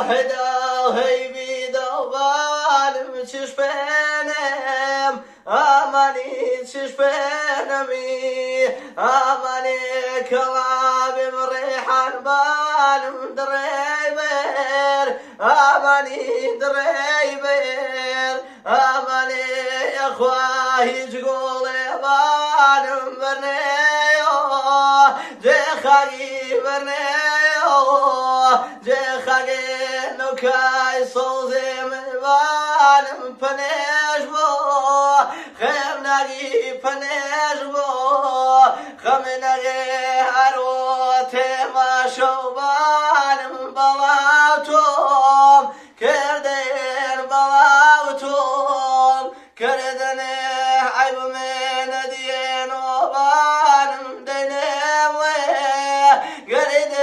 هدا هیبی دوانم چش پنم آمانی چش پنمی آمانی کلابم ریحان بالم دریبر آمانی دریبر آمانی اخواهی جگول بالم برنیو جخاگی برنیو جخاگی نوکای سوزی من پنیش بو خم نگی پنیش بو خم نگی هرو تماشو بانم بلاوتوم کردن بلاوتوم کردن عیب من دین و بانم دینم گردن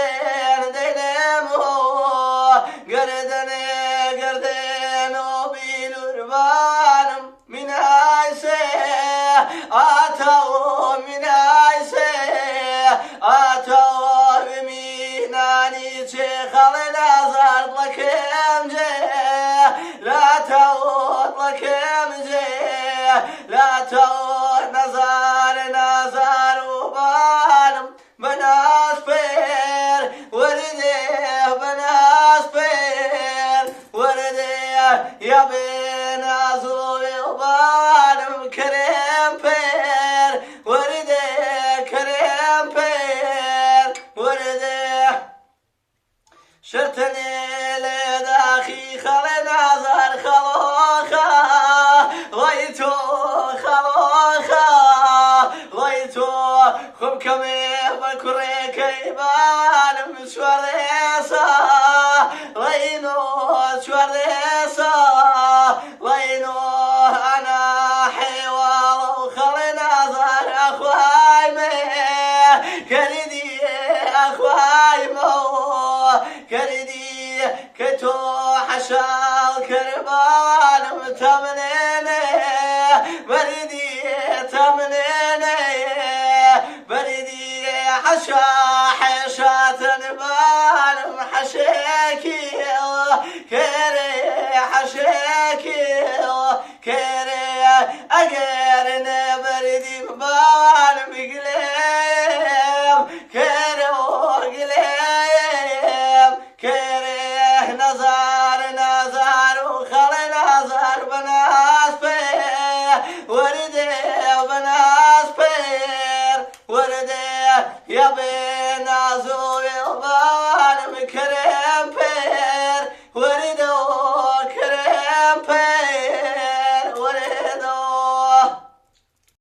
دینم گردن و بیلور بانم من ایسه آتاو من ایسه آتاو بمینانی چه خال نظر لکم جه لا تاود لکم جه لا تاود نظر و بانم بناس پیر ورده بناس پیر ورده یا بناس و بانم کرم پیر ورده کرم پیر ورده شرطني لداخي خلي نظر خلوخا غيتو خلوخا غيتو خم كمي بكري كيبان مشواريسا غينو شواريسا غينو انا حيوالو خلي نظر اخواي مي كردي اخواي مو كردي كتو حشال كربان متمنيني بردي تمنيني بردي حشا حشات نبان محشيكي كري حشيكي كري اقرن بردي مبان بقليم كري وقليم كره نظر وخل نظر بناس بير ورده بناس بير ورده يا بنازو